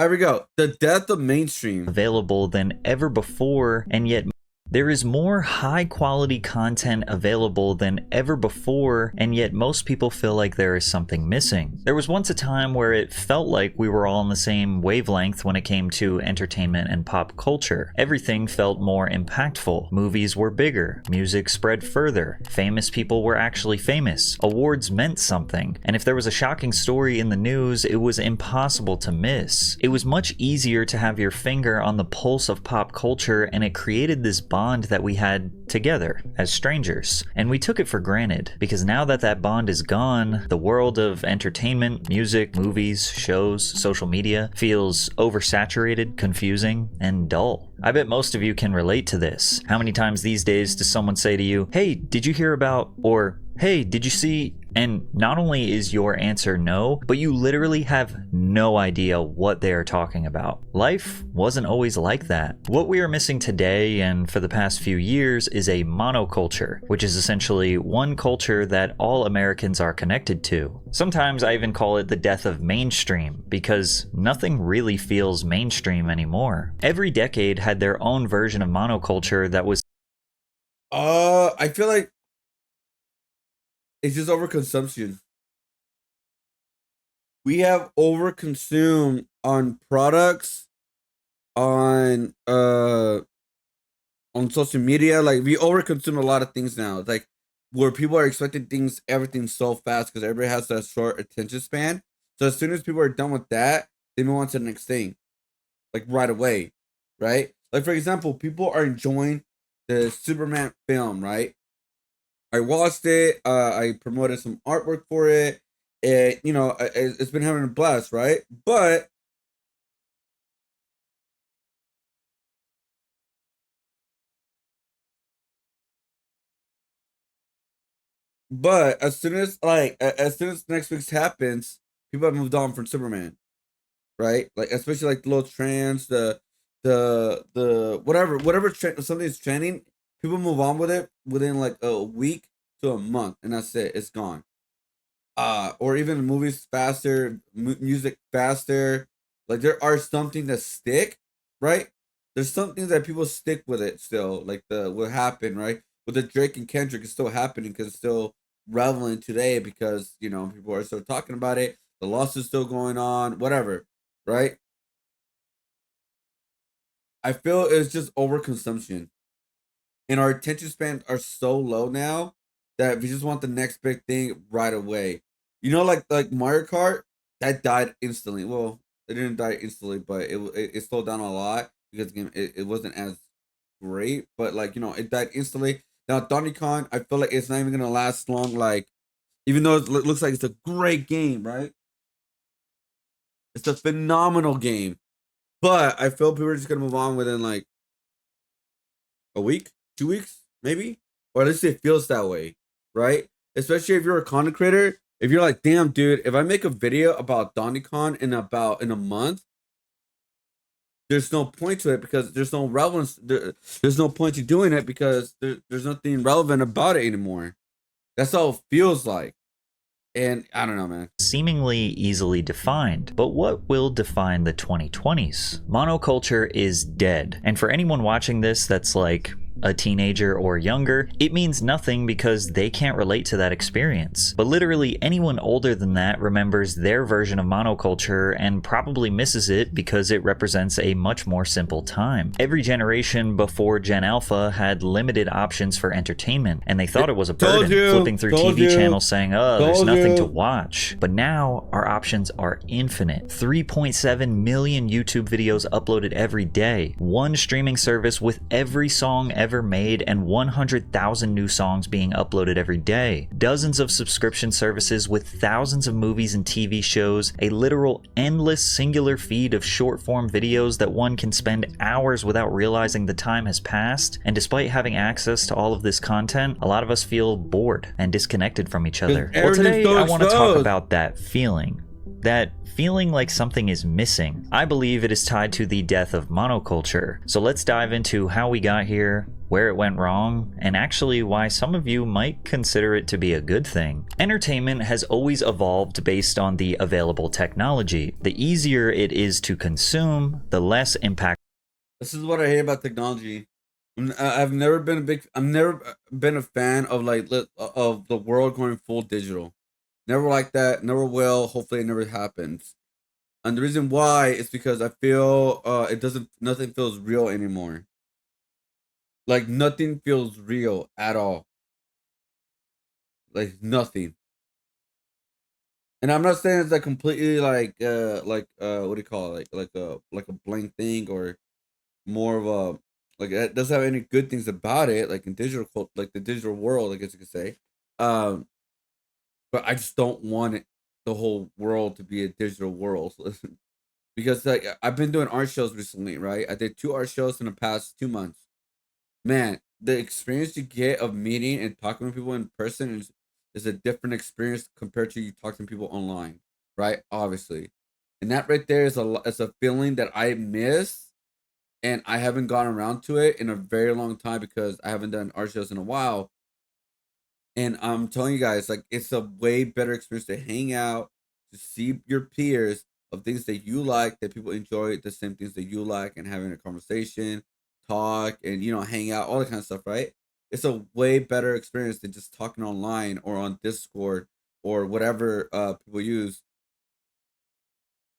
There we go. The death of mainstream. Available than ever before, and yet there is more high quality content available than ever before, and yet most people feel like there is something missing. There was once a time where it felt like we were all on the same wavelength when it came to entertainment and pop culture. Everything felt more impactful. Movies were bigger, music spread further, famous people were actually famous, awards meant something, and if there was a shocking story in the news, it was impossible to miss. It was much easier to have your finger on the pulse of pop culture, and it created this bond that we had together as strangers, and we took it for granted, because now that that bond is gone, the world of entertainment, music, movies, shows, social media feels oversaturated, confusing, and dull. I bet most of you can relate to this. How many times these days does someone say to you, "Hey, did you hear about," or "Hey, did you see," and not only is your answer no, but you literally have no idea what they are talking about. Life wasn't always like that. What we are missing today and for the past few years is a monoculture, which is essentially one culture that all Americans are connected to. Sometimes I even call it the death of mainstream, because nothing really feels mainstream anymore. Every decade had their own version of monoculture that was I feel like it's just overconsumption. We have overconsumed on products, on social media. Like, we overconsume a lot of things now. It's like where people are expecting everything so fast because everybody has that short attention span. So as soon as people are done with that, they move on to the next thing, like right away, right? Like, for example, people are enjoying the Superman film, right? I watched it. I promoted some artwork for it. It's been having a blast, right? But as soon as next week's happens, people have moved on from Superman, right? Like, especially like the little trends, the whatever something's trending, people move on with it within like a week to a month, and that's it. It's gone. Or even movies faster, music faster. Like, there are some things that stick, right? There's some things that people stick with it still. Like the what happened, right? With the Drake and Kendrick is still happening because it's still relevant today because people are still talking about it. The lawsuit's still going on, whatever, right? I feel it's just overconsumption, and our attention spans are so low now that we just want the next big thing right away. Like Mario Kart, that died instantly. Well, it didn't die instantly, but it slowed down a lot because the game it wasn't as great. But like it died instantly. Now Donkey Kong, I feel like it's not even gonna last long. Like, even though it looks like it's a great game, right? It's a phenomenal game, but I feel people are just gonna move on within like a week, 2 weeks, maybe, or at least it feels that way, right? Especially if you're a content creator. If you're like, damn, dude, if I make a video about Donkey Kong in a month, there's no point to it because there's no relevance. There's no point to doing it because there's nothing relevant about it anymore. That's how it feels like. And I don't know, man. seemingly easily defined. But what will define the 2020s? Monoculture is dead. And for anyone watching this that's like a teenager or younger, it means nothing because they can't relate to that experience. But literally anyone older than that remembers their version of monoculture and probably misses it because it represents a much more simple time. Every generation before Gen Alpha had limited options for entertainment, and they thought it was a burden, flipping through TV channels saying, oh, there's nothing to watch. But now our options are infinite. 3.7 million YouTube videos uploaded every day, one streaming service with every song ever made, and 100,000 new songs being uploaded every day. Dozens of subscription services with thousands of movies and TV shows, a literal endless singular feed of short form videos that one can spend hours without realizing the time has passed. And despite having access to all of this content, a lot of us feel bored and disconnected from each other. Well, today I want to talk about that feeling. That feeling like something is missing. I believe it is tied to the death of monoculture. So let's dive into how we got here, where it went wrong, and actually why some of you might consider it to be a good thing. Entertainment has always evolved based on the available technology. The easier it is to consume, the less impact. This is what I hate about technology. I've never been a big. I've never been a fan of of the world going full digital. Never like that. Never will. Hopefully, it never happens. And the reason why is because I feel it doesn't. Nothing feels real anymore. Like nothing feels real at all. Like nothing. And I'm not saying it's like completely what do you call it? Like a blank thing or more of a like it doesn't have any good things about it, like in like the digital world, I guess you could say. Um, but I just don't want the whole world to be a digital world because like I've been doing art shows recently, right? I did 2 art shows in the past 2 months. Man, the experience you get of meeting and talking to people in person is a different experience compared to you talking to people online, right? Obviously, and that right there is a feeling that I miss and I haven't gotten around to it in a very long time because I haven't done art shows in a while. And I'm telling you guys, like it's a way better experience to hang out, to see your peers of things that you like, that people enjoy the same things that you like, and having a conversation, talk, and hang out, all that kind of stuff, right? It's a way better experience than just talking online or on Discord or whatever people use.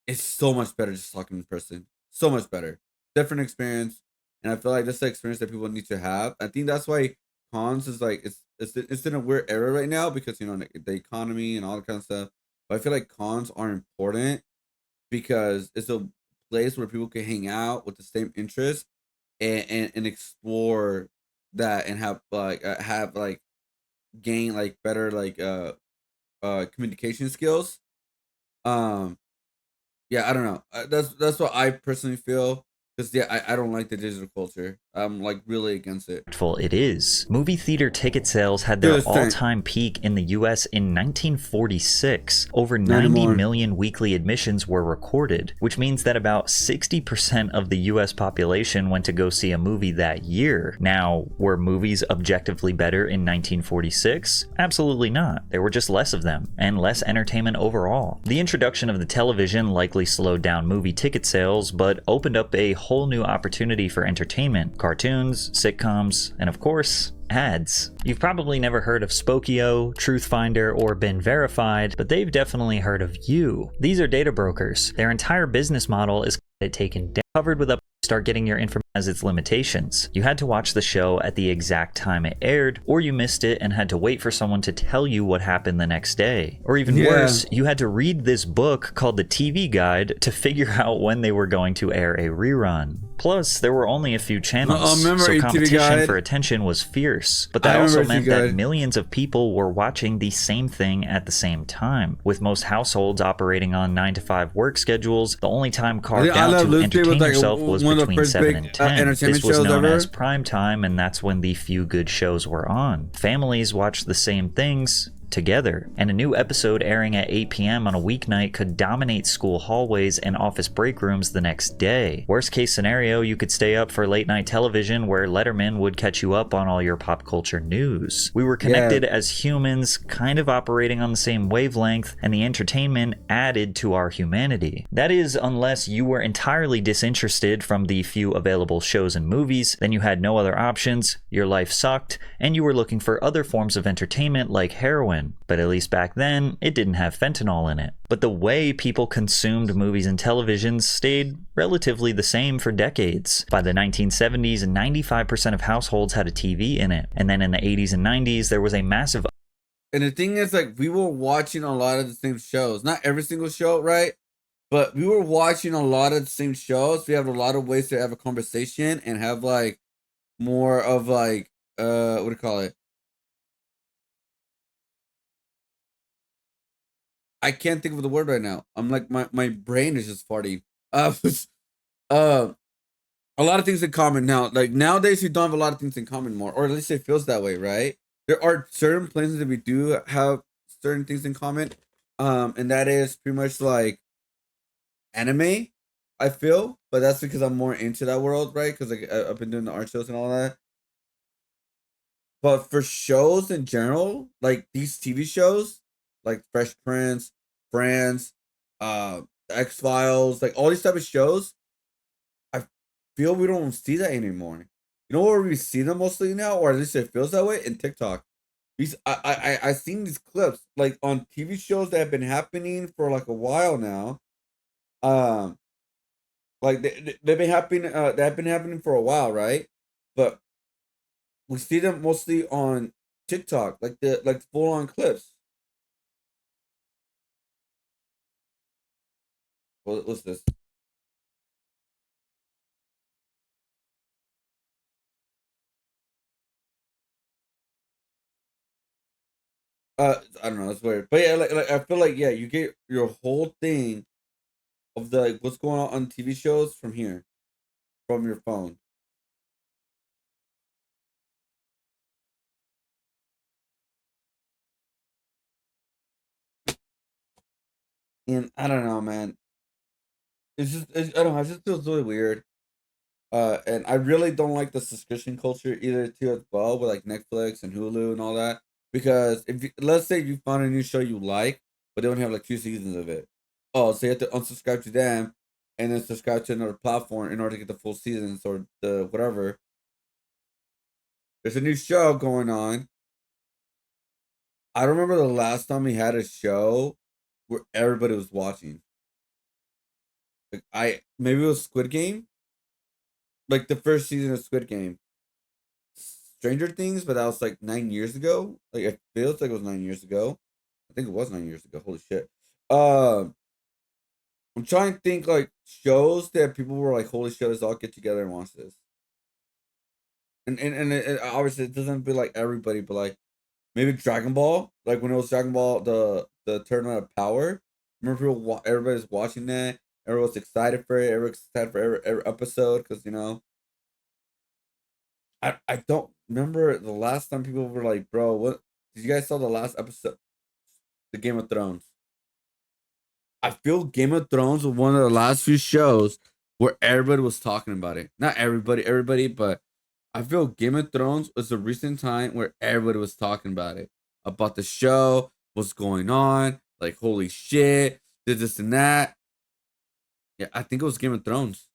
It's so much better just talking in person. So much better. Different experience. And I feel like that's the experience that people need to have. I think that's why cons is like it's in a weird era right now because the economy and all that kind of stuff. But I feel like cons are important because it's a place where people can hang out with the same interests and explore that and have like gain like better communication skills. Um Yeah, I don't know. That's what I personally feel. Because yeah, I don't like the digital culture. I'm like really against it. It is. Movie theater ticket sales had To their this extent, all-time peak in the US in 1946. Over not 90 anymore. million weekly admissions were recorded, which means that about 60% of the US population went to go see a movie that year. Now, were movies objectively better in 1946? Absolutely not. There were just less of them, and less entertainment overall. The introduction of the television likely slowed down movie ticket sales, but opened up a whole new opportunity for entertainment: cartoons, sitcoms, and of course, ads. You've probably never heard of Spokio, Truthfinder, or been verified, but they've definitely heard of you. These are data brokers. Their entire business model is taken down, covered with start getting your information as its limitations. You had to watch the show at the exact time it aired, or you missed it and had to wait for someone to tell you what happened the next day. Or even worse, you had to read this book called the TV Guide to figure out when they were going to air a rerun. Plus, there were only a few channels, so competition for attention was fierce. But that also meant that millions of people were watching the same thing at the same time. With most households operating on 9-to-5 work schedules, the only time carved out to entertain yourself was between 7 and 10. This was known as prime time, and that's when the few good shows were on. Families watched the same things together, and a new episode airing at 8 p.m. on a weeknight could dominate school hallways and office break rooms the next day. Worst case scenario, you could stay up for late night television where Letterman would catch you up on all your pop culture news. We were connected as humans, kind of operating on the same wavelength, and the entertainment added to our humanity. That is, unless you were entirely disinterested from the few available shows and movies, then you had no other options, your life sucked, and you were looking for other forms of entertainment like heroin. But at least back then, it didn't have fentanyl in it. But the way people consumed movies and televisions stayed relatively the same for decades. By the 1970s, 95% of households had a TV in it. And then in the 80s and 90s, there was a massive... And the thing is, like, we were watching a lot of the same shows. Not every single show, right? But we were watching a lot of the same shows. We have a lot of ways to have a conversation and have, like, more of, like, what do you call it? I can't think of the word right now. I'm like my brain is just farting. Uh, a lot of things in common now. Like nowadays, we don't have a lot of things in common more, or at least it feels that way, right? There are certain places that we do have certain things in common, and that is pretty much like anime. I feel, but that's because I'm more into that world, right? Because like I've been doing the art shows and all that. But for shows in general, like these TV shows, like Fresh Prince, Friends, X Files, like all these type of shows, I feel we don't see that anymore. You know where we see them mostly now, or at least it feels that way in TikTok. These I seen these clips like on TV shows that have been happening for like a while now. Um, like they've been happening. That have been happening for a while, right? But we see them mostly on TikTok, like the full on clips. What's this? I don't know. It's weird, but yeah, like I feel like yeah, you get your whole thing of the like, what's going on TV shows from here, from your phone. And I don't know, man. I don't know. It just feels really weird. And I really don't like the subscription culture either too as well with like Netflix and Hulu and all that. Because if you, let's say you found a new show you like, but they don't have like 2 seasons of it. Oh, so you have to unsubscribe to them and then subscribe to another platform in order to get the full seasons or the whatever. There's a new show going on. I don't remember the last time we had a show where everybody was watching. Like I maybe it was Squid Game, like the first season of Squid Game. Stranger Things, but that was like 9 years ago. Like it feels like it was 9 years ago. I think it was 9 years ago. Holy shit. Um, I'm trying to think like shows that people were like, "Holy shit, let's all get together and watch this." Obviously it doesn't be like everybody, but like maybe Dragon Ball. Like when it was Dragon Ball, the Tournament of Power. Remember people, everybody's watching that. Everyone's excited for it. Everyone's excited for every episode because you know I don't remember the last time people were like, "Bro, what did you guys saw the last episode, the Game of Thrones?" I feel Game of Thrones was one of the last few shows where everybody was talking about it. Not everybody, but I feel Game of Thrones was a recent time where everybody was talking about the show, what's going on, like holy shit, did this and that. Yeah, I think it was Game of Thrones.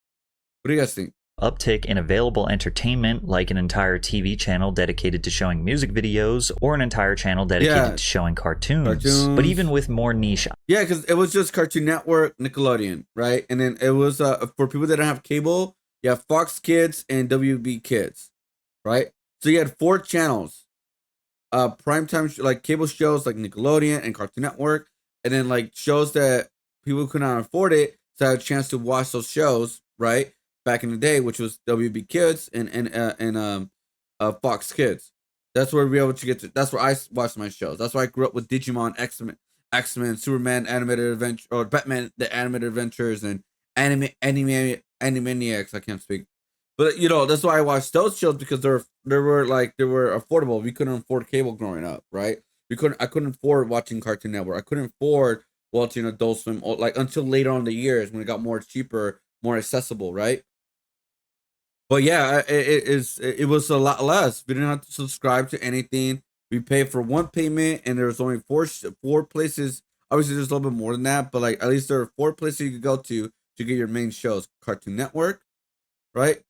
What do you guys think? Uptick in available entertainment, like an entire TV channel dedicated to showing music videos or an entire channel dedicated to showing cartoons. But even with more niche, yeah, because it was just Cartoon Network, Nickelodeon, right? And then it was for people that don't have cable, you have Fox Kids and WB Kids, right? So you had 4 channels, primetime like cable shows like Nickelodeon and Cartoon Network, and then like shows that people could not afford it, so I had a chance to watch those shows, right? Back in the day, which was WB Kids and Fox Kids. That's where we were able to get to. That's where I watched my shows. That's where I grew up with Digimon, X Men, Superman animated adventure, or Batman the animated adventures, and Animaniacs. I can't speak, but you know that's why I watched those shows because they were affordable. We couldn't afford cable growing up, right? I couldn't afford watching Cartoon Network. I couldn't afford watching Adult Swim like until later on in the years when it got more cheaper, more accessible, right? But yeah, it was a lot less. We didn't have to subscribe to anything. We paid for one payment, and there was only four places. Obviously, there's a little bit more than that, but like at least there are 4 places you could go to get your main shows: Cartoon Network, right?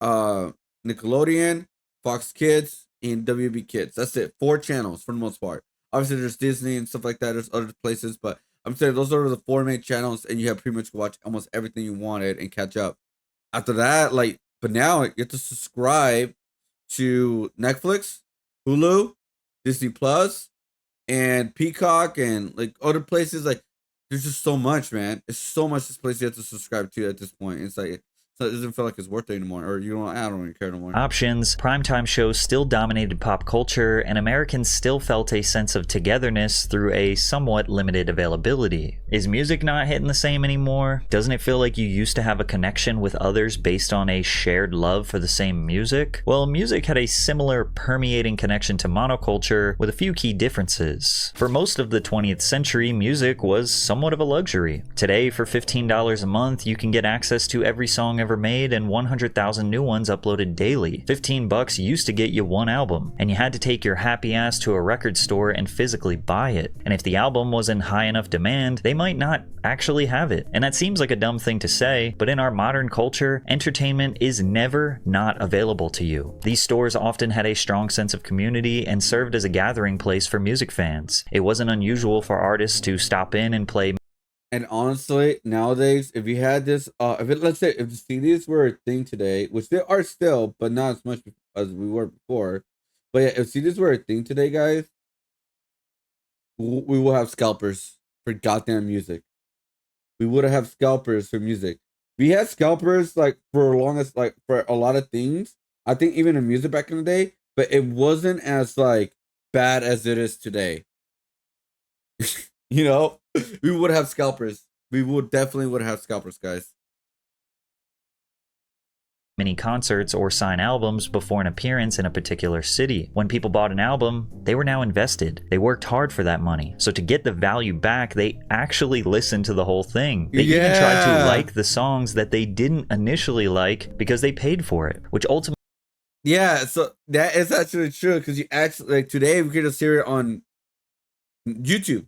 Uh, Nickelodeon, Fox Kids, and WB Kids. That's it. 4 channels for the most part. Obviously, there's Disney and stuff like that. There's other places, but I'm saying those are the 4 main channels, and you have pretty much watch almost everything you wanted and catch up. After that, like, but now you have to subscribe to Netflix, Hulu, Disney Plus, and Peacock, and like other places. Like, there's just so much, man. It's so much this place you have to subscribe to at this point. It's like so it doesn't feel like it's worth it anymore, or you don't. I don't really care anymore. Options, primetime shows still dominated pop culture, and Americans still felt a sense of togetherness through a somewhat limited availability. Is music not hitting the same anymore? Doesn't it feel like you used to have a connection with others based on a shared love for the same music? Well, music had a similar permeating connection to monoculture with a few key differences. For most of the 20th century, music was somewhat of a luxury. Today, for $15 a month, you can get access to every song ever made and 100,000 new ones uploaded daily. $15 used to get you one album, and you had to take your happy ass to a record store and physically buy it. And if the album was in high enough demand, they might not actually have it. And that seems like a dumb thing to say, but in our modern culture, entertainment is never not available to you. These stores often had a strong sense of community and served as a gathering place for music fans. It wasn't unusual for artists to stop in and play. And honestly, nowadays, if you had this, let's say if the CDs were a thing today, which they are still, but not as much as we were before. But yeah, if CDs were a thing today, guys, we will have scalpers for goddamn music. We would have scalpers for music. We had scalpers like for longest, like for a lot of things. I think even in music back in the day, but it wasn't as like bad as it is today. You know, we would have scalpers. We would definitely have scalpers, guys. Mini concerts or sign albums before an appearance in a particular city. When people bought an album, they were now invested. They worked hard for that money. So to get the value back, they actually listened to the whole thing. They even tried to like the songs that they didn't initially like because they paid for it, which ultimately... Yeah, so that is actually true because you actually, like today, we could just hear it on YouTube,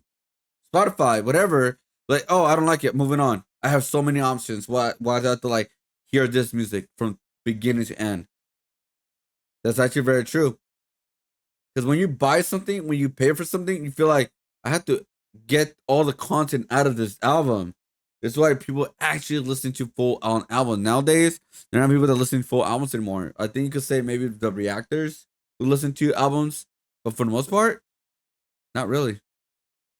Spotify, whatever. Like, oh, I don't like it. Moving on. I have so many options. Why do I have to like hear this music from beginning to end? That's actually very true. Because when you buy something, when you pay for something, you feel like I have to get all the content out of this album. That's why people actually listen to full on albums nowadays. There are not people that listen to full albums anymore. I think you could say maybe the reactors who listen to albums, but for the most part, not really.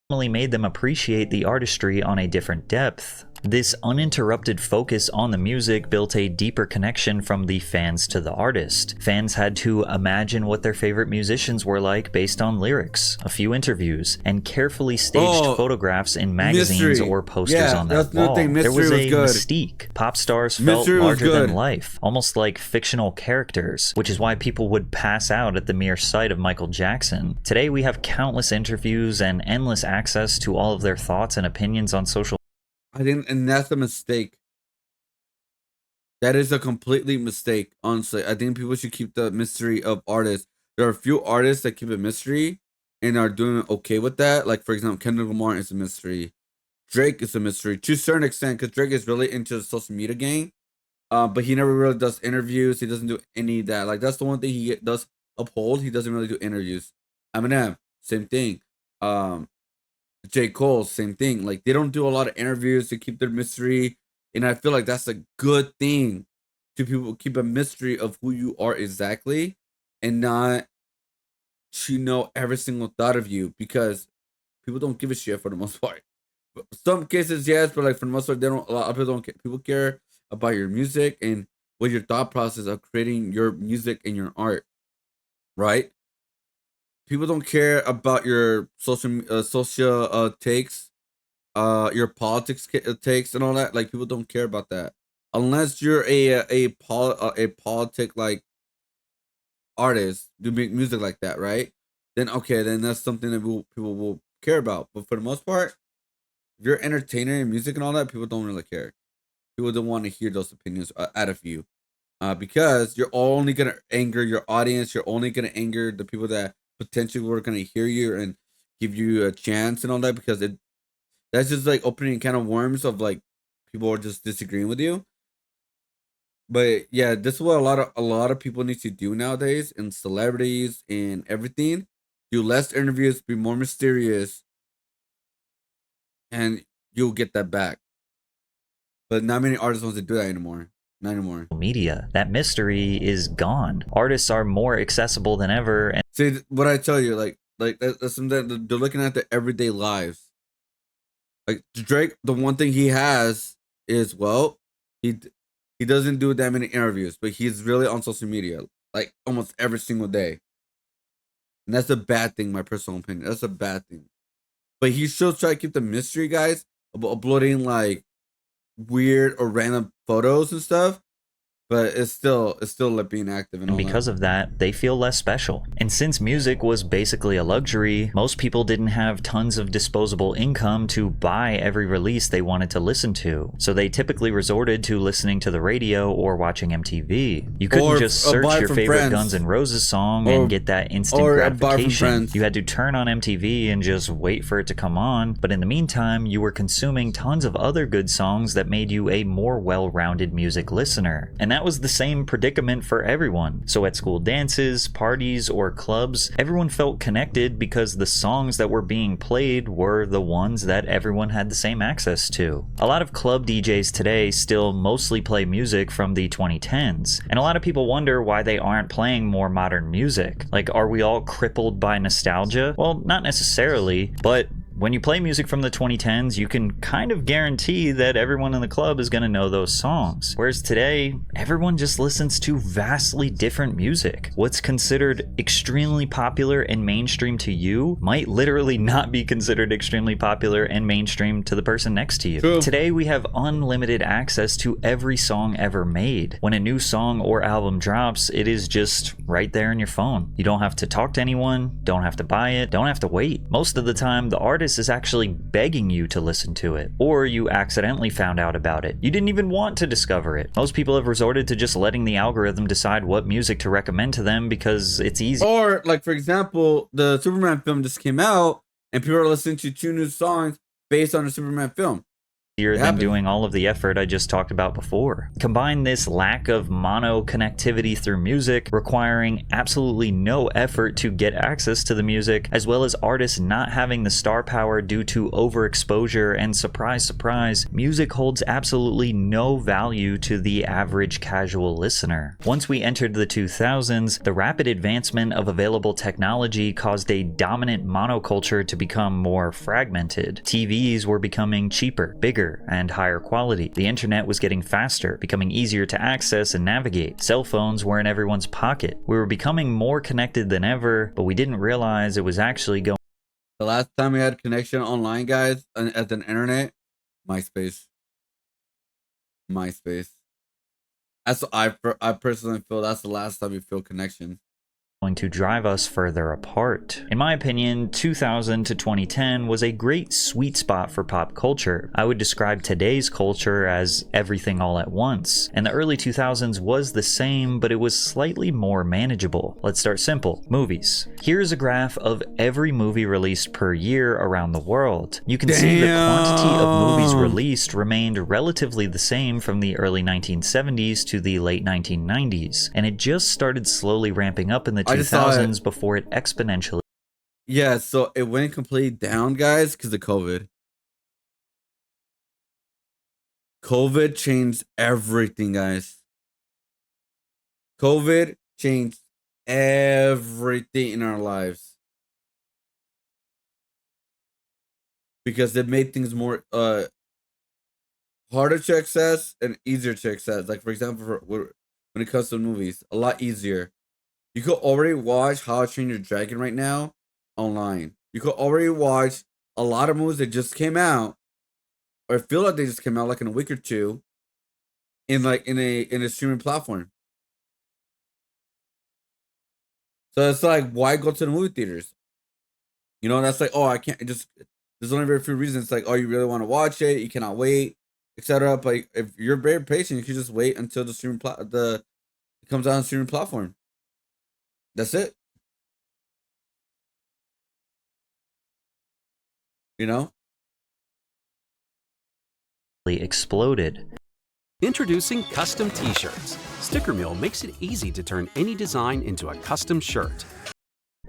Made them appreciate the artistry on a different depth. This uninterrupted focus on the music built a deeper connection from the fans to the artist. Fans had to imagine what their favorite musicians were like based on lyrics, a few interviews, and carefully staged photographs in magazines or posters on that wall. There was a mystique. Pop stars felt larger than life, almost like fictional characters, which is why people would pass out at the mere sight of Michael Jackson. Today we have countless interviews and endless access to all of their thoughts and opinions on social. I think, and that's a mistake. That is a completely mistake, honestly. I think people should keep the mystery of artists. There are a few artists that keep it mystery and are doing okay with that. Like, for example, Kendrick Lamar is a mystery. Drake is a mystery to a certain extent because Drake is really into the social media game. But he never really does interviews. He doesn't do any of that. Like, that's the one thing he does uphold. He doesn't really do interviews. Eminem, same thing. J. Cole, same thing. Like, they don't do a lot of interviews to keep their mystery. And I feel like that's a good thing to people, keep a mystery of who you are exactly and not to know every single thought of you because people don't give a shit for the most part. But some cases, yes, but like for the most part, they don't. A lot of people don't care. People care about your music and what your thought process of creating your music and your art, right? People don't care about your social takes, your politics takes and all that. Like people don't care about that unless you're a politic like artist do make music like that, right? Then okay, then that's something that people will care about. But for the most part, if you're entertainer and music and all that, people don't really care. People don't want to hear those opinions out of you. Because you're only gonna anger your audience. You're only gonna anger the people that potentially were gonna hear you and give you a chance and all that. Because that's just like opening kind of worms of like people are just disagreeing with you. But yeah, this is what a lot of people need to do nowadays, and celebrities and everything. Do less interviews, be more mysterious, and you'll get that back. But not many artists want to do that anymore. Not anymore. Media. That mystery is gone. Artists are more accessible than ever. And see what I tell you, like that's something that they're looking at the everyday lives. Like Drake, the one thing he has is he doesn't do that many interviews, but he's really on social media like almost every single day. And that's a bad thing, my personal opinion. That's a bad thing. But he still try to keep the mystery, guys, about uploading like weird or random photos and stuff. but it's still like being active and And all that. because of that, they feel less special. And since music was basically a luxury, most people didn't have tons of disposable income to buy every release they wanted to listen to. So they typically resorted to listening to the radio or watching MTV. You couldn't Or just buy search your from favorite friends. Guns N' Roses song Or- and get that instant or buy from gratification. friends. You had to turn on MTV and just wait for it to come on. But in the meantime, you were consuming tons of other good songs that made you a more well-rounded music listener. And that was the same predicament for everyone. So at school dances, parties, or clubs, everyone felt connected because the songs that were being played were the ones that everyone had the same access to. A lot of club DJs today still mostly play music from the 2010s, and a lot of people wonder why they aren't playing more modern music. Like, are we all crippled by nostalgia? Well, not necessarily, but when you play music from the 2010s, you can kind of guarantee that everyone in the club is going to know those songs. Whereas today, everyone just listens to vastly different music. What's considered extremely popular and mainstream to you might literally not be considered extremely popular and mainstream to the person next to you. True. Today, we have unlimited access to every song ever made. When a new song or album drops, it is just right there in your phone. You don't have to talk to anyone, don't have to buy it, don't have to wait. Most of the time, the artist is actually begging you to listen to it, or you accidentally found out about it. You didn't even want to discover it. Most people have resorted to just letting the algorithm decide what music to recommend to them because it's easy. Or like for example, the Superman film just came out, and people are listening to 2 new songs based on the Superman film. Than happens. doing all of the effort I just talked about before. Combine this lack of mono connectivity through music, requiring absolutely no effort to get access to the music, as well as artists not having the star power due to overexposure, and surprise, music holds absolutely no value to the average casual listener. Once we entered the 2000s, the rapid advancement of available technology caused a dominant monoculture to become more fragmented. TVs were becoming cheaper, bigger, and higher quality. The internet was getting faster, becoming easier to access and navigate. Cell phones were in everyone's pocket. We were becoming more connected than ever, but we didn't realize it was actually going. The last time we had connection online, guys, at the internet, MySpace. That's what I personally feel. That's the last time we feel connection. To drive us further apart. In my opinion, 2000 to 2010 was a great sweet spot for pop culture. I would describe today's culture as everything all at once, and the early 2000s was the same, but it was slightly more manageable. Let's start simple. Movies. Here's a graph of every movie released per year around the world. You can see the quantity of movies released remained relatively the same from the early 1970s to the late 1990s, and it just started slowly ramping up in the 2000s before it exponentially. Yeah, so it went completely down, guys, because of COVID. COVID changed everything, guys. COVID changed everything in our lives. Because it made things more harder to access and easier to access. Like, for example, when it comes to movies, a lot easier. You could already watch How I Train Your Dragon right now online. You could already watch a lot of movies that just came out, or feel like they just came out like in a week or two, in a streaming platform. So it's like, why go to the movie theaters? You know, that's like, oh, I can't just. There's only very few reasons. It's like, oh, you really want to watch it, you cannot wait, etc. But if you're very patient, you can just wait until the it comes out on the streaming platform. That's it. You know? Exploded. Introducing custom t-shirts. Sticker Mill makes it easy to turn any design into a custom shirt.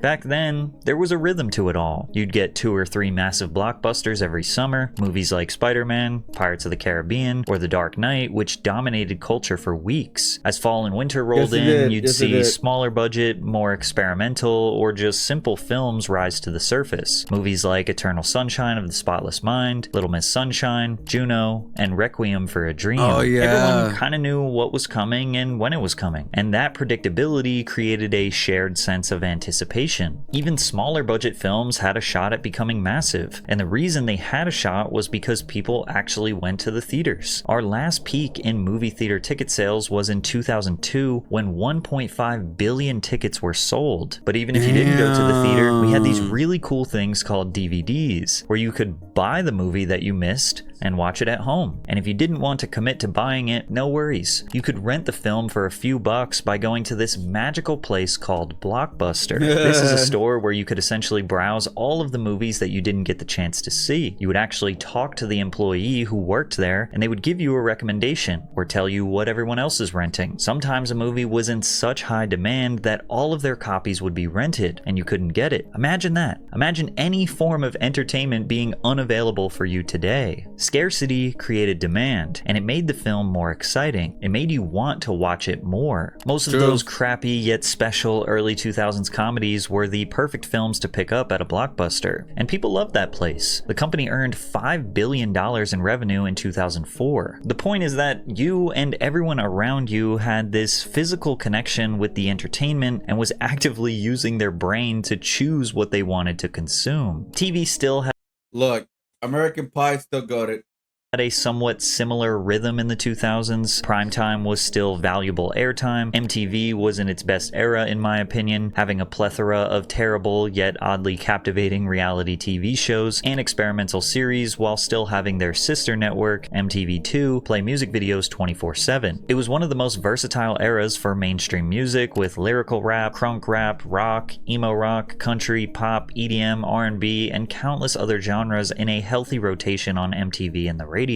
Back then, there was a rhythm to it all. You'd get 2 or 3 massive blockbusters every summer, movies like Spider-Man, Pirates of the Caribbean, or The Dark Knight, which dominated culture for weeks. As fall and winter rolled in, you'd see smaller budget, more experimental, or just simple films rise to the surface. Movies like Eternal Sunshine of the Spotless Mind, Little Miss Sunshine, Juno, and Requiem for a Dream. Oh, yeah. Everyone kind of knew what was coming and when it was coming, and that predictability created a shared sense of anticipation innovation. Even smaller budget films had a shot at becoming massive, and the reason they had a shot was because people actually went to the theaters. Our last peak in movie theater ticket sales was in 2002 when 1.5 billion tickets were sold. But even if you didn't go to the theater, we had these really cool things called DVDs, where you could buy the movie that you missed and watch it at home. And if you didn't want to commit to buying it, no worries. You could rent the film for a few bucks by going to this magical place called Blockbuster. This is a store where you could essentially browse all of the movies that you didn't get the chance to see. You would actually talk to the employee who worked there, and they would give you a recommendation or tell you what everyone else is renting. Sometimes a movie was in such high demand that all of their copies would be rented and you couldn't get it. Imagine that. Imagine any form of entertainment being unavailable for you today. Scarcity created demand, and it made the film more exciting. It made you want to watch it more. Most of those crappy yet special early 2000s comedies were the perfect films to pick up at a Blockbuster, and people loved that place. The company earned $5 billion in revenue in 2004. The point is that you and everyone around you had this physical connection with the entertainment and was actively using their brain to choose what they wanted to consume. TV still had Look, American Pie still got it. A somewhat similar rhythm in the 2000s. Primetime was still valuable airtime. MTV was in its best era, in my opinion, having a plethora of terrible yet oddly captivating reality TV shows and experimental series, while still having their sister network, MTV2, play music videos 24/7. It was one of the most versatile eras for mainstream music, with lyrical rap, crunk rap, rock, emo rock, country, pop, EDM, R&B, and countless other genres in a healthy rotation on MTV and the radio.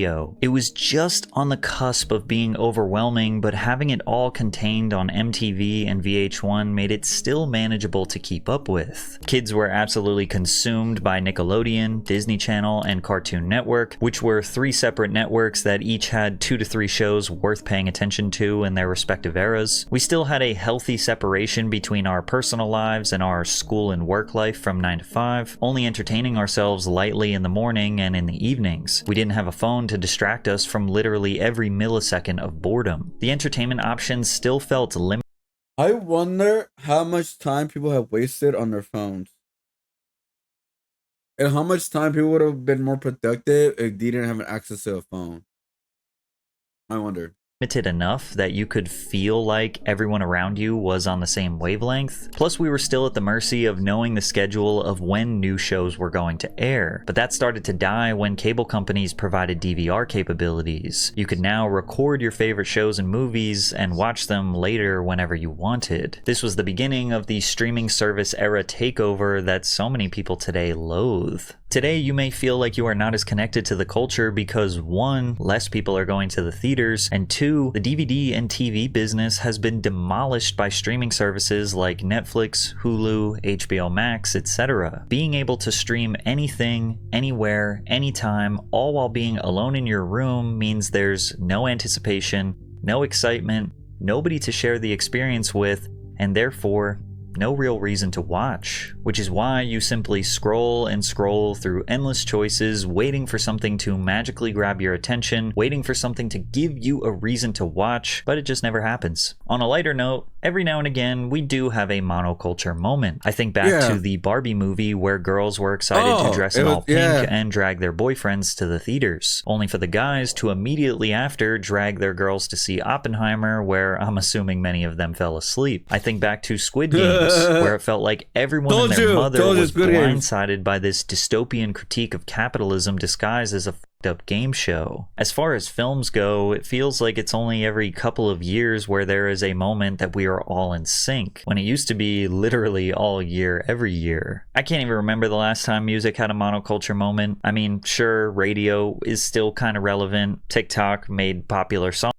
It was just on the cusp of being overwhelming, but having it all contained on MTV and VH1 made it still manageable to keep up with. Kids were absolutely consumed by Nickelodeon, Disney Channel, and Cartoon Network, which were 3 separate networks that each had 2 to 3 shows worth paying attention to in their respective eras. We still had a healthy separation between our personal lives and our school and work life from 9 to 5, only entertaining ourselves lightly in the morning and in the evenings. We didn't have a phone to distract us from literally every millisecond of boredom. The entertainment options still felt limited. I wonder how much time people have wasted on their phones. And how much time people would have been more productive if they didn't have access to a phone. I wonder. Enough that you could feel like everyone around you was on the same wavelength. Plus, we were still at the mercy of knowing the schedule of when new shows were going to air. But that started to die when cable companies provided DVR capabilities. You could now record your favorite shows and movies and watch them later whenever you wanted. This was the beginning of the streaming service era takeover that so many people today loathe. Today, you may feel like you are not as connected to the culture because 1, less people are going to the theaters, and 2, the DVD and TV business has been demolished by streaming services like Netflix, Hulu, HBO Max, etc. Being able to stream anything, anywhere, anytime, all while being alone in your room means there's no anticipation, no excitement, nobody to share the experience with, and therefore, no real reason to watch, which is why you simply scroll and scroll through endless choices, waiting for something to magically grab your attention, waiting for something to give you a reason to watch, but it just never happens. On a lighter note, every now and again, we do have a monoculture moment. I think back to the Barbie movie where girls were excited to dress in all pink and drag their boyfriends to the theaters, only for the guys to immediately after drag their girls to see Oppenheimer, where I'm assuming many of them fell asleep. I think back to Squid Game, where it felt like everyone and their mother was blindsided by this dystopian critique of capitalism disguised as a fucked up game show. As far as films go, it feels like it's only every couple of years where there is a moment that we are all in sync, when it used to be literally all year, every year. I can't even remember the last time music had a monoculture moment. I mean, sure, radio is still kind of relevant. TikTok made popular songs.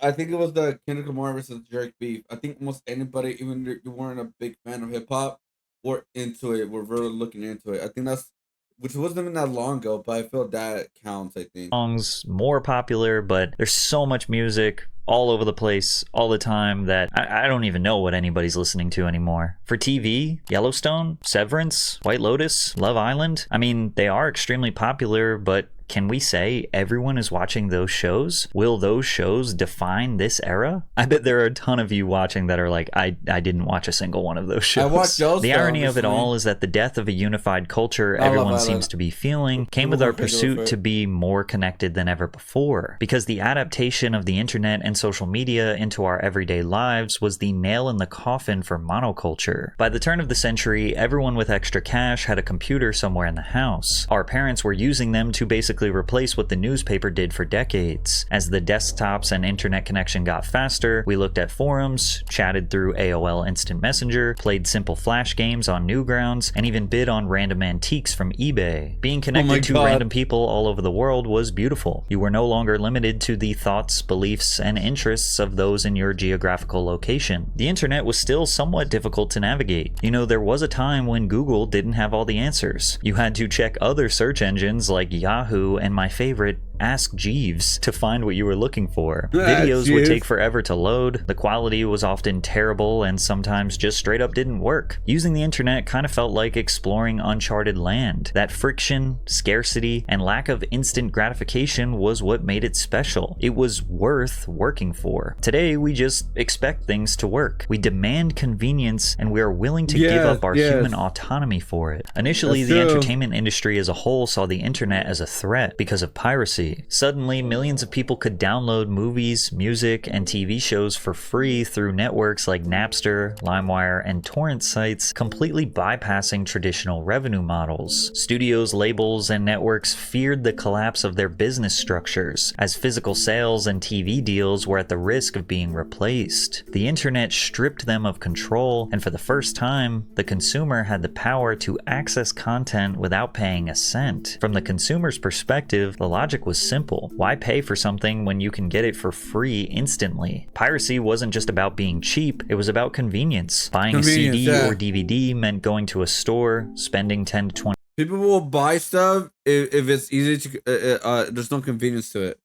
I think it was the Kendrick Lamar versus Drake beef. I think almost anybody, even if you weren't a big fan of hip hop, were into it. Were really looking into it. I think that's, which wasn't even that long ago, but I feel that counts. I think songs more popular, but there's so much music all over the place all the time that I don't even know what anybody's listening to anymore. For TV, Yellowstone, Severance, White Lotus, Love Island, I mean, they are extremely popular, but can we say everyone is watching those shows? Will those shows define this era? I bet there are a ton of you watching that are like, I didn't watch a single one of those shows. I watched those. The irony of it all is that the death of a unified culture everyone seems to be feeling came with our pursuit to be more connected than ever before. Because the adaptation of the internet and social media into our everyday lives was the nail in the coffin for monoculture. By the turn of the century, everyone with extra cash had a computer somewhere in the house. Our parents were using them to basically replace what the newspaper did for decades. As the desktops and internet connection got faster, we looked at forums, chatted through AOL Instant Messenger, played simple flash games on Newgrounds, and even bid on random antiques from eBay. Being connected to random people all over the world was beautiful. You were no longer limited to the thoughts, beliefs, and interests of those in your geographical location. The internet was still somewhat difficult to navigate. You know, there was a time when Google didn't have all the answers. You had to check other search engines like Yahoo and my favorite, Ask Jeeves, to find what you were looking for. Videos would take forever to load, the quality was often terrible, and sometimes just straight up didn't work. Using the internet kind of felt like exploring uncharted land. That friction, scarcity, and lack of instant gratification was what made it special. It was worth working for. Today, we just expect things to work. We demand convenience, and we are willing to give up our human autonomy for it. Initially, the entertainment industry as a whole saw the internet as a threat because of piracy. Suddenly, millions of people could download movies, music, and TV shows for free through networks like Napster, LimeWire, and torrent sites, completely bypassing traditional revenue models. Studios, labels, and networks feared the collapse of their business structures, as physical sales and TV deals were at the risk of being replaced. The internet stripped them of control, and for the first time, the consumer had the power to access content without paying a cent. From the consumer's perspective, the logic was simple. Why pay for something when you can get it for free instantly? Piracy wasn't just about being cheap, it was about convenience. Buying a CD or DVD meant going to a store, spending 10 to 20. People will buy stuff if it's easy to, there's no convenience to it,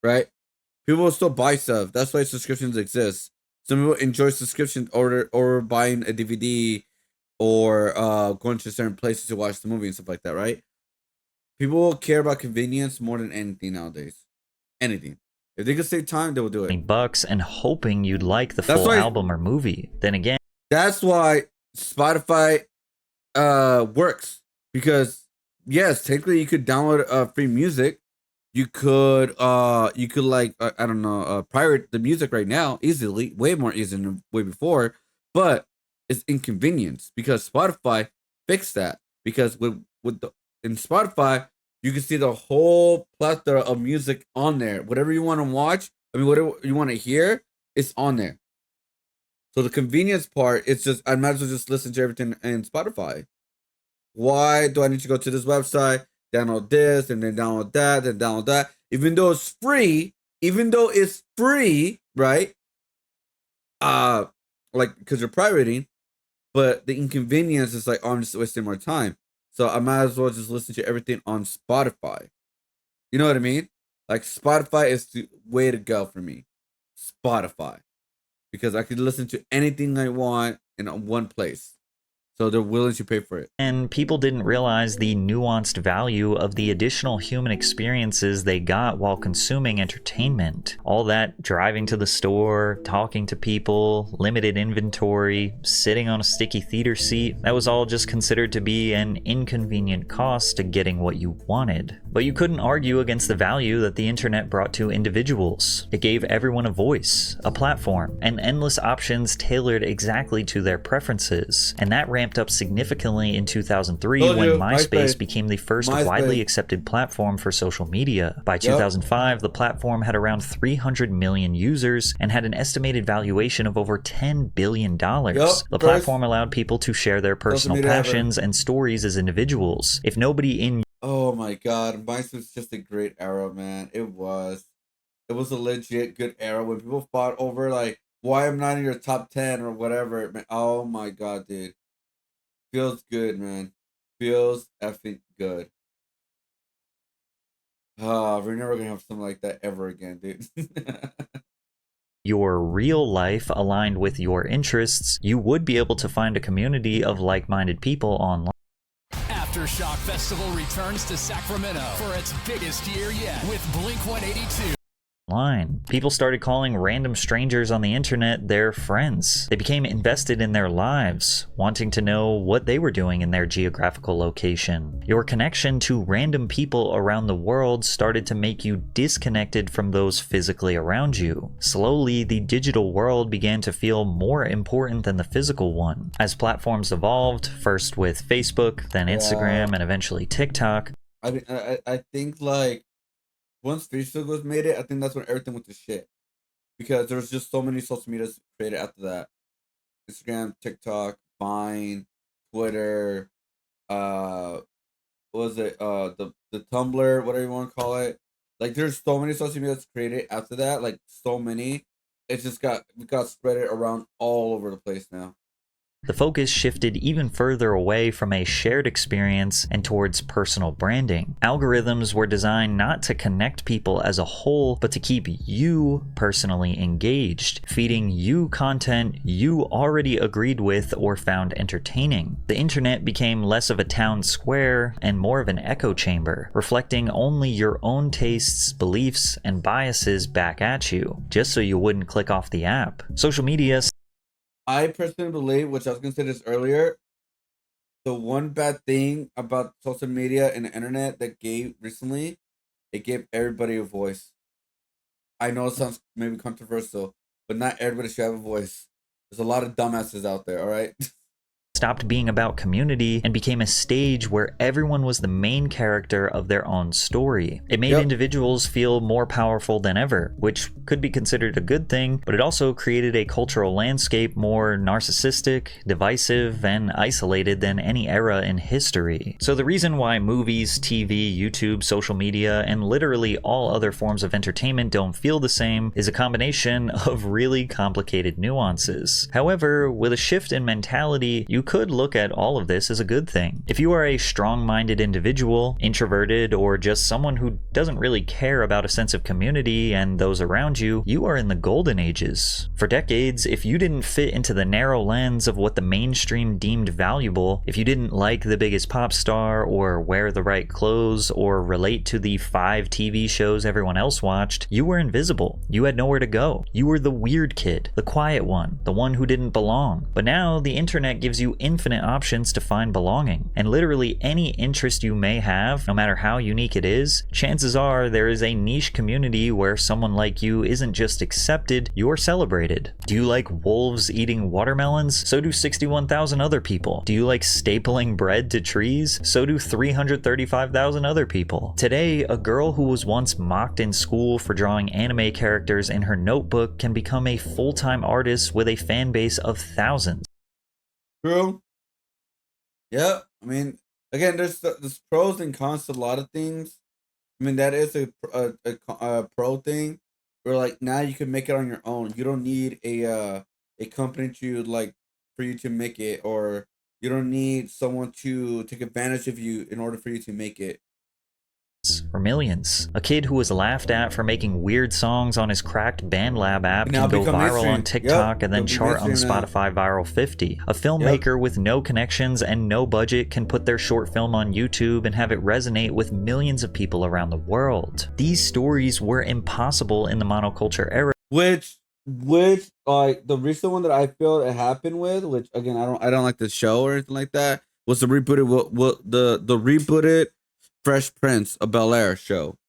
right? People will still buy stuff. That's why subscriptions exist. Some people enjoy subscription or buying a DVD or going to certain places to watch the movie and stuff like that, right? People care about convenience more than anything nowadays. Anything. If they could save time, they will do it. $20 and hoping you'd like the full album or movie. Then again, that's why Spotify works, because yes, technically you could download free music. You could like I don't know, pirate the music right now easily, way more easy than way before, but it's inconvenience because Spotify fixed that. Because in Spotify, you can see the whole plethora of music on there. Whatever you want to watch, whatever you want to hear, it's on there. So the convenience part, it's just, I might as well just listen to everything in Spotify. Why do I need to go to this website, download this, and then download that, and download that? Even though it's free, right? Like, because you're pirating, but the inconvenience is like, oh, I'm just wasting more time. So I might as well just listen to everything on Spotify. You know what I mean? Like, Spotify is the way to go for me. Spotify. Because I could listen to anything I want in one place. So they're willing to pay for it. And people didn't realize the nuanced value of the additional human experiences they got while consuming entertainment. All that driving to the store, talking to people, limited inventory, sitting on a sticky theater seat, that was all just considered to be an inconvenient cost to getting what you wanted. But you couldn't argue against the value that the internet brought to individuals. It gave everyone a voice, a platform, and endless options tailored exactly to their preferences. And that ramped up significantly in 2003 when MySpace became the first widely accepted platform for social media. By 2005, the platform had around 300 million users and had an estimated valuation of over $10 billion. The platform allowed people to share their personal passions and stories as individuals. If nobody in Oh my god, MySpace was just a great era, man. It was a legit good era when people fought over like why I'm not in your top 10 or whatever. Man, oh my god, dude. Feels good, man. Feels effing good. We're never gonna have something like that ever again, dude. your real life aligned with your interests, you would be able to find a community of like-minded people online. Aftershock Festival returns to Sacramento for its biggest year yet with Blink-182. People started calling random strangers on the internet their friends. They became invested in their lives, wanting to know what they were doing in their geographical location. Your connection to random people around the world started to make you disconnected from those physically around you. Slowly, the digital world began to feel more important than the physical one. As platforms evolved, first with Facebook, then Instagram, and eventually TikTok. I think like once Facebook was made it, I think that's when everything went to shit. Because there was just so many social medias created after that. Instagram, TikTok, Vine, Twitter, what was it? The Tumblr, whatever you want to call it. Like there's so many social medias created after that, like so many. It just got spread around all over the place now. The focus shifted even further away from a shared experience and towards personal branding. Algorithms were designed not to connect people as a whole, but to keep you personally engaged, feeding you content you already agreed with or found entertaining. The internet became less of a town square and more of an echo chamber, reflecting only your own tastes, beliefs, and biases back at you, just so you wouldn't click off the app. Social media. I personally believe, which I was going to say this earlier, the one bad thing about social media and the internet that gave recently, it gave everybody a voice. I know it sounds maybe controversial, but not everybody should have a voice. There's a lot of dumbasses out there, all right? Stopped being about community and became a stage where everyone was the main character of their own story. It made individuals feel more powerful than ever, which could be considered a good thing, but it also created a cultural landscape more narcissistic, divisive, and isolated than any era in history. So the reason why movies, TV, YouTube, social media, and literally all other forms of entertainment don't feel the same is a combination of really complicated nuances. However, with a shift in mentality, you could look at all of this as a good thing. If you are a strong-minded individual, introverted, or just someone who doesn't really care about a sense of community and those around you, you are in the golden ages. For decades, if you didn't fit into the narrow lens of what the mainstream deemed valuable, if you didn't like the biggest pop star, or wear the right clothes, or relate to the 5 TV shows everyone else watched, you were invisible. You had nowhere to go. You were the weird kid, the quiet one, the one who didn't belong. But now, the internet gives you infinite options to find belonging, and literally any interest you may have, no matter how unique it is, chances are there is a niche community where someone like you isn't just accepted, you're celebrated. Do you like wolves eating watermelons? So do 61,000 other people. Do you like stapling bread to trees? So do 335,000 other people. Today, a girl who was once mocked in school for drawing anime characters in her notebook can become a full-time artist with a fan base of thousands. True. Yeah, I mean, again, there's pros and cons to a lot of things. I mean, that is a pro thing, where like now you can make it on your own. You don't need a company to like for you to make it, or you don't need someone to take advantage of you in order for you to make it. Or millions. A kid who was laughed at for making weird songs on his cracked BandLab app can go viral on TikTok and then chart on Spotify Viral 50. A filmmaker with no connections and no budget can put their short film on YouTube and have it resonate with millions of people around the world. These stories were impossible in the monoculture era. Which like the recent one that I feel it happened with, which again I don't like the show or anything like that, was the rebooted Fresh Prince of Bel-Air show,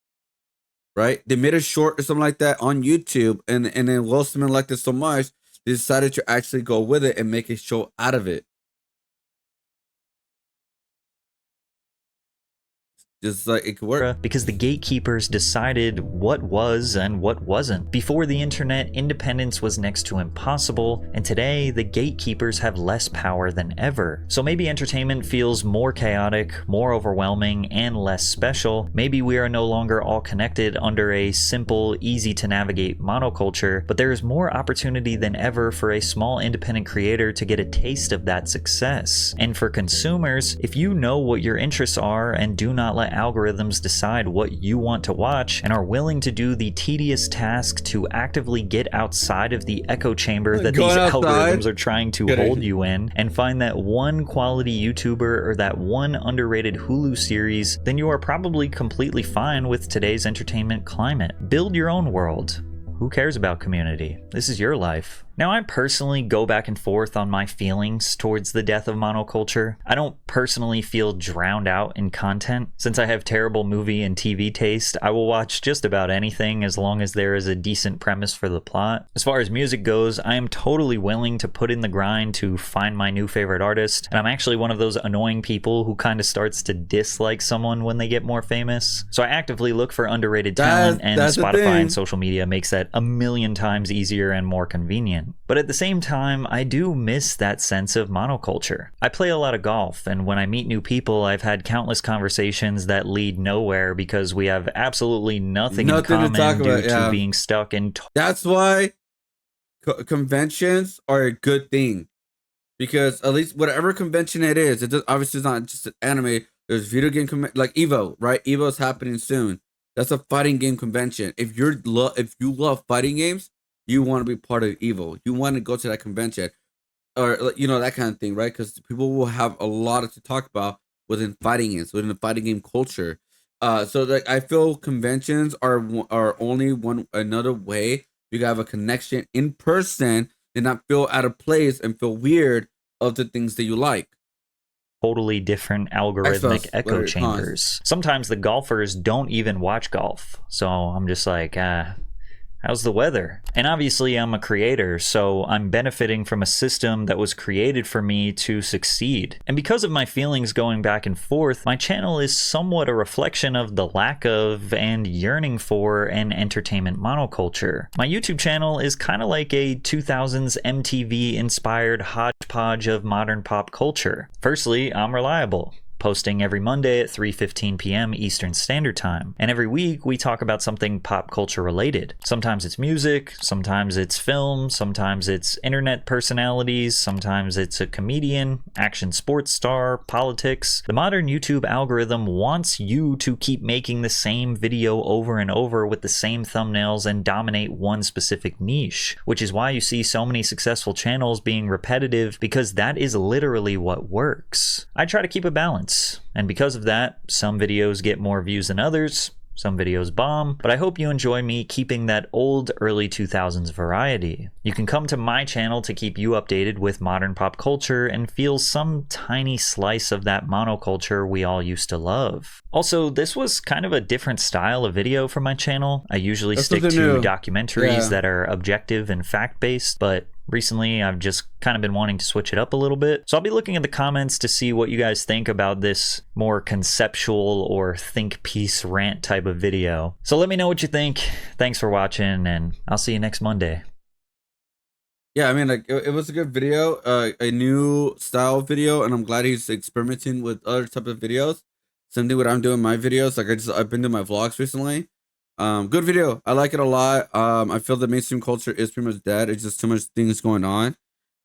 right? They made a short or something like that on YouTube, and then Will Smith liked it so much, they decided to actually go with it and make a show out of it. Just like it could work. Because the gatekeepers decided what was and what wasn't. Before the internet, independence was next to impossible, and today the gatekeepers have less power than ever. So maybe entertainment feels more chaotic, more overwhelming, and less special. Maybe we are no longer all connected under a simple, easy to navigate monoculture, but there is more opportunity than ever for a small independent creator to get a taste of that success. And for consumers, if you know what your interests are and do not let algorithms decide what you want to watch and are willing to do the tedious task to actively get outside of the echo chamber that these algorithms are trying to hold you in and find that one quality YouTuber or that one underrated Hulu series, then you are probably completely fine with today's entertainment climate. Build your own world. Who cares about community? This is your life. Now, I personally go back and forth on my feelings towards the death of monoculture. I don't personally feel drowned out in content. Since I have terrible movie and TV taste, I will watch just about anything as long as there is a decent premise for the plot. As far as music goes, I am totally willing to put in the grind to find my new favorite artist, and I'm actually one of those annoying people who kind of starts to dislike someone when they get more famous. So I actively look for underrated talent, and Spotify and social media makes that a million times easier and more convenient. But at the same time, I do miss that sense of monoculture. I play a lot of golf, and when I meet new people, I've had countless conversations that lead nowhere because we have absolutely nothing in common due to being stuck in... That's why conventions are a good thing. Because at least whatever convention it is, obviously it's not just an anime. There's video game like Evo, right? Evo is happening soon. That's a fighting game convention. If you love fighting games, you want to be part of Evo. You want to go to that convention, or that kind of thing, right? Because people will have a lot to talk about within fighting games, within the fighting game culture. So like I feel conventions are only another way you can have a connection in person and not feel out of place and feel weird of the things that you like. Totally different algorithmic echo chambers. Sometimes the golfers don't even watch golf. So I'm just like, how's the weather? And obviously I'm a creator, so I'm benefiting from a system that was created for me to succeed. And because of my feelings going back and forth, my channel is somewhat a reflection of the lack of and yearning for an entertainment monoculture. My YouTube channel is kind of like a 2000s MTV inspired hodgepodge of modern pop culture. Firstly, I'm reliable, posting every Monday at 3:15 p.m. Eastern Standard Time. And every week we talk about something pop culture related. Sometimes it's music, sometimes it's film, sometimes it's internet personalities, sometimes it's a comedian, action sports star, politics. The modern YouTube algorithm wants you to keep making the same video over and over with the same thumbnails and dominate one specific niche, which is why you see so many successful channels being repetitive, because that is literally what works. I try to keep a balance. And because of that, some videos get more views than others, some videos bomb, but I hope you enjoy me keeping that old early 2000s variety. You can come to my channel to keep you updated with modern pop culture and feel some tiny slice of that monoculture we all used to love. Also, this was kind of a different style of video for my channel. I usually stick to documentaries that are objective and fact-based, but recently I've just kind of been wanting to switch it up a little bit. So I'll be looking at the comments to see what you guys think about this more conceptual or think piece rant type of video. So let me know what you think. Thanks for watching, and I'll see you next Monday. Yeah, I mean, like it was a good video, a new style video, and I'm glad he's experimenting with other type of videos. Same thing what I'm doing in my videos. Like I've been doing my vlogs recently. Good video. I like it a lot. I feel the mainstream culture is pretty much dead. It's just too much things going on,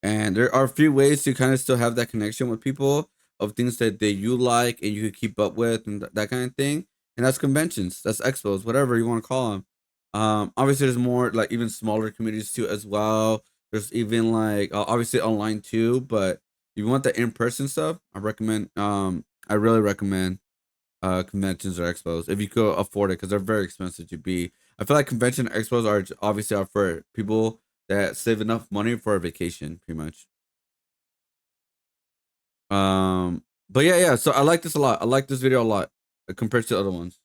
and there are a few ways to kind of still have that connection with people of things that you like and you can keep up with and that kind of thing. And that's conventions, that's expos, whatever you want to call them. Obviously there's more like even smaller communities too as well. There's even like obviously online too, but if you want the in-person stuff, I really recommend conventions or expos if you could afford it, because they're very expensive to be. I feel like convention expos are obviously for people that save enough money for a vacation, pretty much. But yeah, so I like this a lot. I like this video a lot compared to other ones.